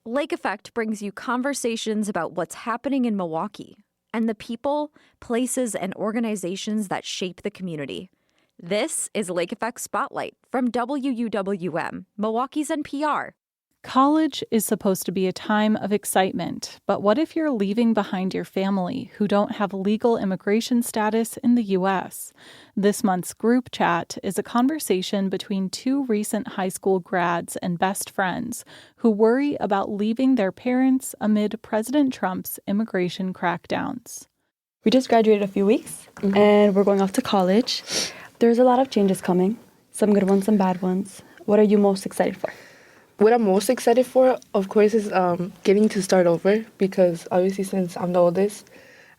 Lake Effect brings you conversations about what's happening in Milwaukee and the people, places, and organizations that shape the community. This is Lake Effect Spotlight from WUWM, Milwaukee's NPR. College is supposed to be a time of excitement, but what if you're leaving behind your family who don't have legal immigration status in the U.S.? This month's group chat is a conversation between two recent high school grads and best friends who worry about leaving their parents amid President Trump's immigration crackdowns. We just graduated a few weeks, and we're going off to college. There's a lot of changes coming, some good ones, some bad ones. What are you most excited for? What I'm most excited for, of course, is getting to start over because obviously since I'm the oldest,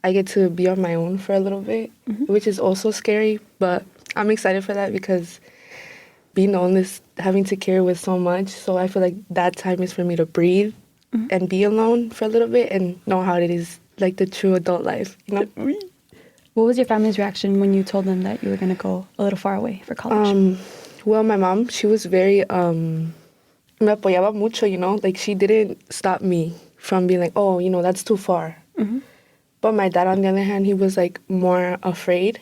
I get to be on my own for a little bit, which is also scary, but I'm excited for that because being the oldest, having to carry with so much, so I feel like that time is for me to breathe and be alone for a little bit and know how it is, like the true adult life, you know? What was your family's reaction when you told them that you were going to go a little far away for college? Well, my mom, she was very... me apoyaba mucho, you know, like she didn't stop me from being like, oh, you know, that's too far. But my dad, on the other hand, he was like more afraid.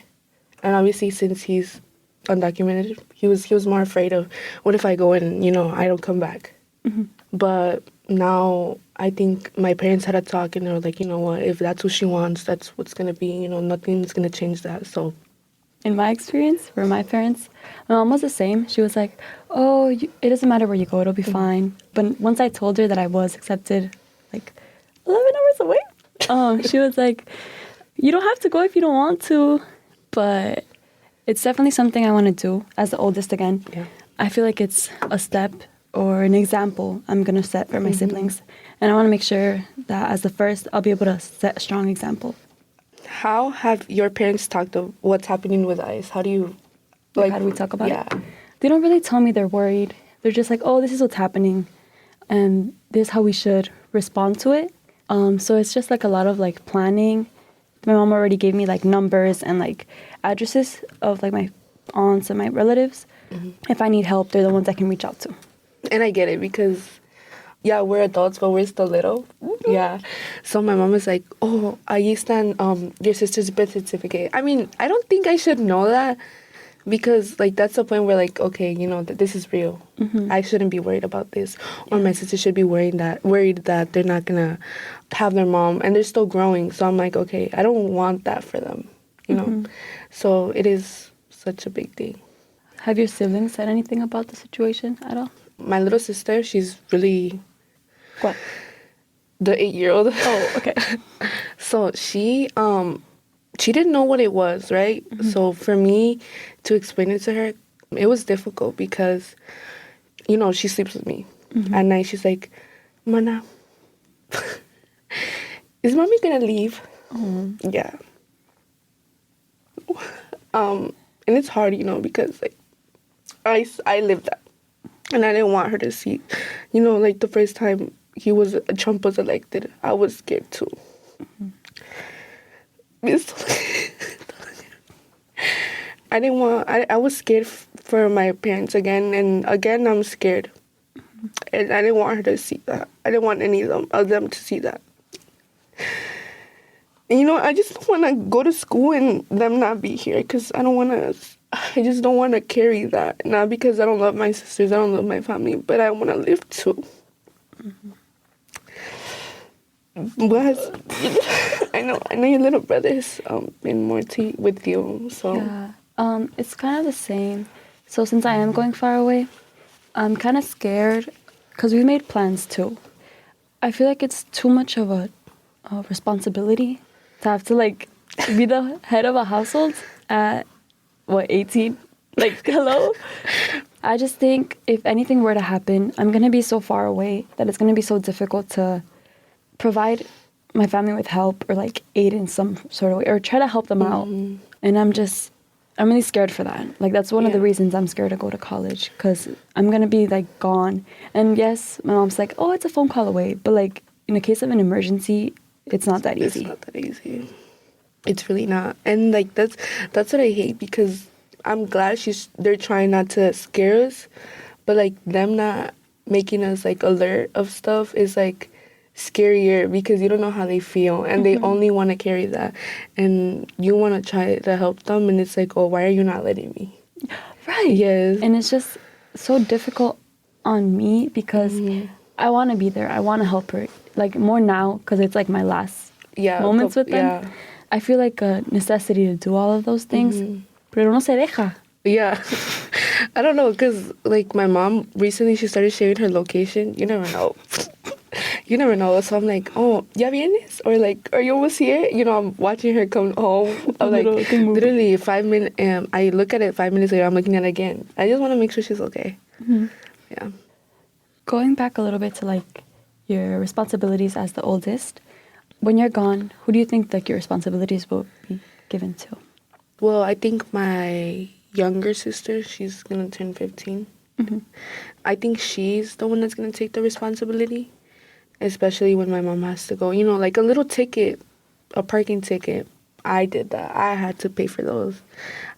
And obviously, since he's undocumented, he was more afraid of what if I go and, you know, I don't come back. But now I think my parents had a talk and they were like, you know what, if that's what she wants, that's what's going to be, you know, nothing's going to change that. So in my experience, for my parents, my mom was the same. She was like, oh, it doesn't matter where you go, it'll be fine. But once I told her that I was accepted, like 11 hours away, she was like, you don't have to go if you don't want to. But it's definitely something I want to do as the oldest again. Yeah. I feel like it's a step or an example I'm going to set for my siblings. And I want to make sure that as the first, I'll be able to set a strong example. How have your parents talked of what's happening with ICE? How do you, like, how do we talk about it? Yeah. They don't really tell me they're worried. They're just like, oh, this is what's happening, and this is how we should respond to it. So it's just like a lot of like planning. My mom already gave me like numbers and like addresses of like my aunts and my relatives. If I need help, they're the ones I can reach out to. And I get it because, yeah, we're adults, but we're still little. Yeah. So my mom is like, oh, ahí están your sister's birth certificate. I mean, I don't think I should know that because, like, that's the point where, like, okay, you know, that this is real. I shouldn't be worried about this. Or my sister should be worried that they're not going to have their mom and they're still growing. So I'm like, okay, I don't want that for them, you know. So it is such a big thing. Have your siblings said anything about the situation at all? My little sister, she's really... What? The 8-year-old. Oh, okay. So she didn't know what it was, right? So for me to explain it to her, it was difficult because, you know, she sleeps with me. At night, she's like, Mana, is mommy gonna leave? Yeah. And it's hard, you know, because, like, I lived that. And I didn't want her to see, you know, like the first time Trump was elected, I was scared too. I was scared for my parents again, and again I'm scared. And I didn't want her to see that. I didn't want any of them to see that. And, you know, I just don't want to go to school and them not be here because I just don't want to carry that. Not because I don't love my sisters, I don't love my family, but I want to live too. But I know your little brother's been more with you, so. Yeah, it's kind of the same. So since I am going far away, I'm kind of scared because we made plans too. I feel like it's too much of a responsibility to have to like be the head of a household at 18? Like, hello? I just think if anything were to happen, I'm going to be so far away that it's going to be so difficult to provide my family with help or like aid in some sort of way or try to help them out. And I'm really scared for that. Like, that's one of the reasons I'm scared to go to college because I'm going to be like gone. And yes, my mom's like, oh, it's a phone call away. But like in the case of an emergency, it's not that easy. It's not that easy. It's really not. And like that's what I hate because I'm glad they're trying not to scare us, but like them not making us like alert of stuff is like scarier because you don't know how they feel and they only want to carry that and you want to try to help them and it's like, oh, why are you not letting me? Right. Yes. And it's just so difficult on me because I want to be there. I want to help her. Like more now because it's like my last moments with them. Yeah. I feel like a necessity to do all of those things. Pero no se deja. Yeah. I don't know, because, like, my mom, recently she started sharing her location. You never know. You never know. So I'm like, oh, ¿ya vienes? Or, like, are you almost here? You know, I'm watching her come home. I'm like, literally 5 minutes. I look at it 5 minutes later, I'm looking at it again. I just want to make sure she's okay. Yeah. Going back a little bit to, like, your responsibilities as the oldest, when you're gone, who do you think, like, your responsibilities will be given to? Well, I think my younger sister, she's going to turn 15. I think she's the one that's going to take the responsibility, especially when my mom has to go. You know, like a little ticket, a parking ticket. I did that. I had to pay for those.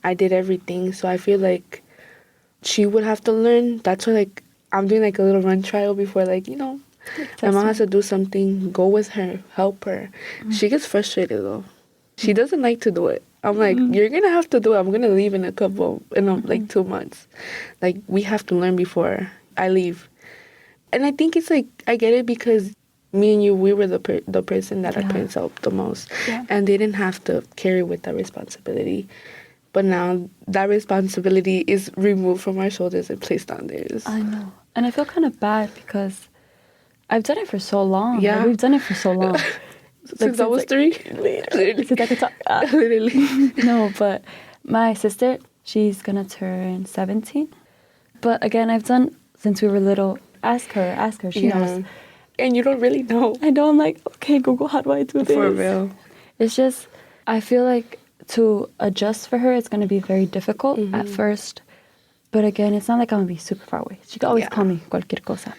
I did everything. So I feel like she would have to learn. That's why, like, I'm doing, like, a little run trial before, like, you know, my mom has to do something. Go with her. Help her. She gets frustrated, though. She doesn't like to do it. I'm like, you're going to have to do it. I'm going to leave in like 2 months. Like, we have to learn before I leave. And I think it's like, I get it because me and you, we were the person that our parents helped the most. Yeah. And they didn't have to carry with that responsibility. But now that responsibility is removed from our shoulders and placed on theirs. I know. And I feel kind of bad because I've done it for so long. Yeah. Like, we've done it for so long. Since I was 3? Since I could talk. Literally. No, but my sister, she's going to turn 17. But again, I've done since we were little. Ask her. She knows. And you don't really know. I know. I'm like, okay, Google, how do I do this? For real. It's just, I feel like to adjust for her, it's going to be very difficult at first. But again, it's not like I'm going to be super far away. She can always call me cualquier cosa.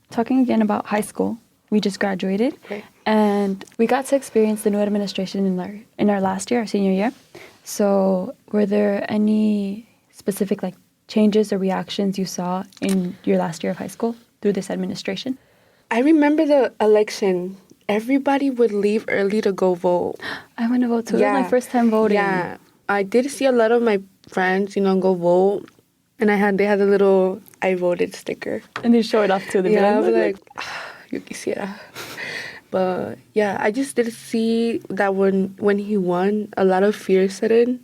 Talking again about high school, we just graduated. Okay. And we got to experience the new administration in our last year, our senior year. So were there any specific like changes or reactions you saw in your last year of high school through this administration? I remember the election. Everybody would leave early to go vote. I went to vote too. It was my first time voting. Yeah. I did see a lot of my friends, you know, go vote. And they had a little I voted sticker. And they show it off to the I was like, yo quisiera. But yeah, I just did see that when he won, a lot of fear set in.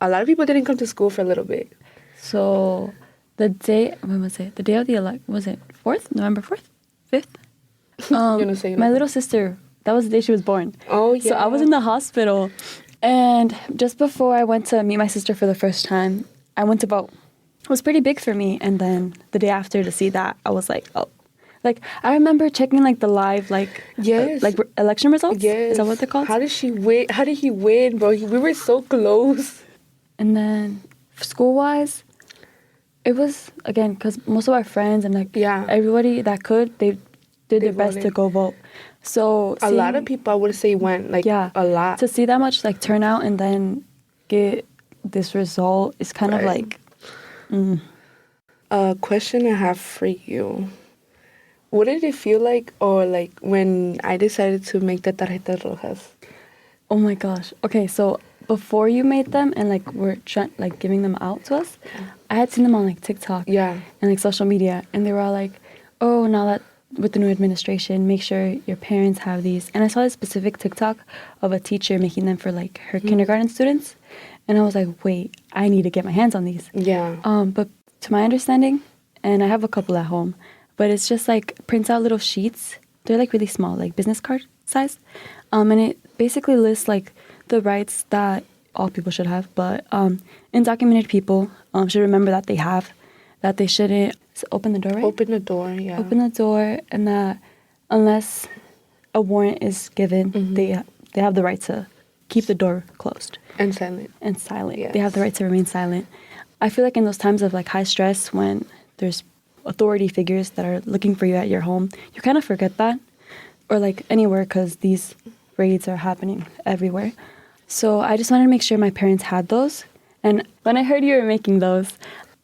A lot of people didn't come to school for a little bit. So the day, when was it? The day of the election, was it 4th? November 4th? 5th? My little sister, that was the day she was born. Oh, yeah. So I was in the hospital. And just before I went to meet my sister for the first time, I went to vote. It was pretty big for me. And then the day after to see that, I was like, oh. Like, I remember checking, like, the live, like, election results. Yes. Is that what they're called? How did she win? How did he win, bro? We were so close. And then school-wise, it was, again, because most of our friends and, like, everybody that could, they did their best to go vote. So a lot of people, I would say, went, like, a lot. To see that much, like, turnout and then get this result is kind of like... A question I have for you. What did it feel like, or like when I decided to make the tarjetas rojas? Oh my gosh. Okay, so before you made them and like were like giving them out to us, I had seen them on like TikTok and like social media, and they were all like, "Oh, now that with the new administration, make sure your parents have these." And I saw this specific TikTok of a teacher making them for like her kindergarten students, and I was like, "Wait, I need to get my hands on these." Yeah. But to my understanding, and I have a couple at home. But it's just like prints out little sheets. They're like really small, like business card size. And it basically lists like the rights that all people should have. But undocumented people should remember that they have, that they shouldn't open the door, right? Open the door, yeah. Open the door, and that unless a warrant is given, they have the right to keep the door closed. And silent. And silent. Yes. They have the right to remain silent. I feel like in those times of like high stress when there's authority figures that are looking for you at your home, you kind of forget that, or like anywhere, because these raids are happening everywhere. So I just wanted to make sure my parents had those. And when I heard you were making those,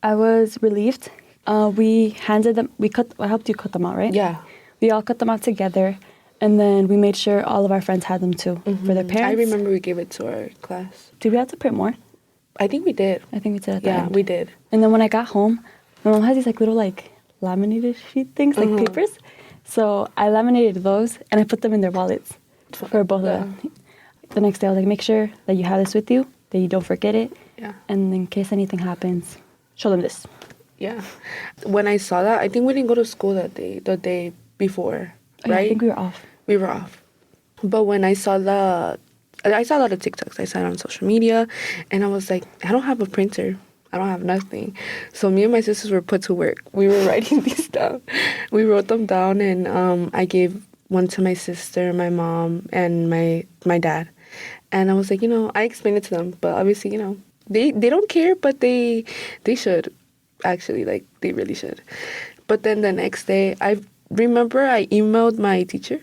I was relieved We handed them. I helped you cut them out, right? Yeah. We all cut them out together, and then we made sure all of our friends had them too for their parents. I remember we gave it to our class. Did we have to print more? I think we did. I think we did at the Yeah, end. we did. And then when I got home, my mom has these like little like laminated sheet things, like papers. So I laminated those and I put them in their wallets for both of them. The next day I was like, make sure that you have this with you, that you don't forget it. Yeah. And in case anything happens, show them this. Yeah. When I saw that, I think we didn't go to school that day, the day before, Oh, yeah, right? I think we were off. We were off. But when I saw a lot of TikToks. I saw it on social media, and I was like, I don't have a printer. I don't have nothing. So me and my sisters were put to work. We were writing these down. We wrote them down, and I gave one to my sister, my mom, and my dad. And I was like, I explained it to them, but obviously, they don't care, but they should, actually, like, they really should. But then the next day, I remember I emailed my teacher.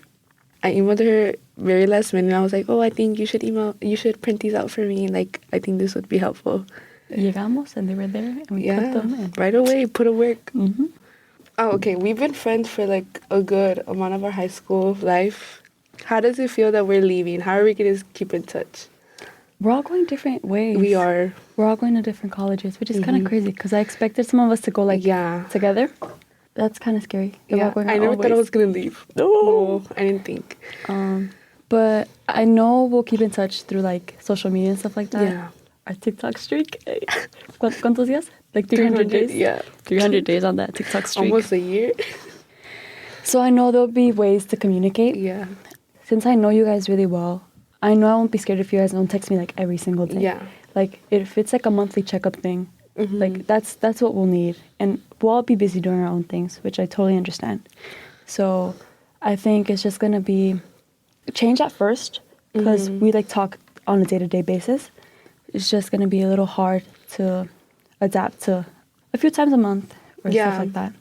I emailed her very last minute. I was like, I think you should print these out for me. Like, I think this would be helpful. Llegamos and they were there and we put them in. Right away, put to work. Mm-hmm. Oh, okay. We've been friends for like a good amount of our high school life. How does it feel that we're leaving? How are we going to keep in touch? We're all going different ways. We are. We're all going to different colleges, which is kind of crazy because I expected some of us to go like together. That's kind of scary. We're all going I our never own thought I ways. was going to leave. No, I didn't think. But I know we'll keep in touch through like social media and stuff like that. Yeah. Our TikTok streak. ¿Cuántos días? Like 300 days? Yeah. 300 days on that TikTok streak. Almost a year. So I know there'll be ways to communicate. Yeah. Since I know you guys really well, I know I won't be scared if you guys don't text me like every single day. Yeah. Like if it's like a monthly checkup thing, like that's what we'll need. And we'll all be busy doing our own things, which I totally understand. So I think it's just going to be change at first because we like talk on a day-to-day basis. It's just going to be a little hard to adapt to a few times a month or stuff like that.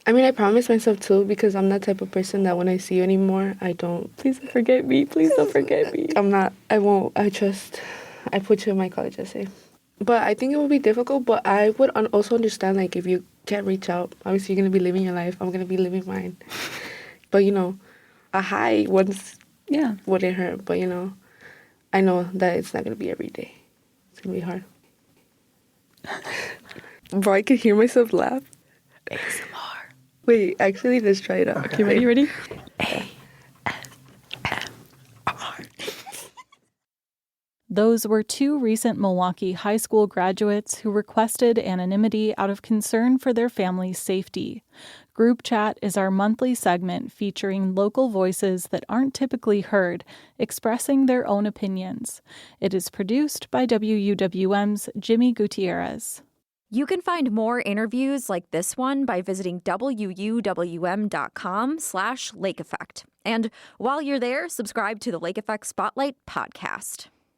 I mean, I promise myself too, because I'm that type of person that when I see you anymore, I don't. Please don't forget me. Please don't forget me. I won't. I put you in my college essay. But I think it would be difficult, but I would also understand, like, if you can't reach out, obviously you're going to be living your life. I'm going to be living mine. But, a hi once wouldn't hurt. But, I know that it's not going to be every day. It's going to be hard. Bro, I can hear myself laugh. ASMR. Wait, actually, let's try it out. Okay, ready? Those were two recent Milwaukee high school graduates who requested anonymity out of concern for their family's safety. Group Chat is our monthly segment featuring local voices that aren't typically heard, expressing their own opinions. It is produced by WUWM's Jimmy Gutierrez. You can find more interviews like this one by visiting wuwm.com/Lake Effect. And while you're there, subscribe to the Lake Effect Spotlight podcast.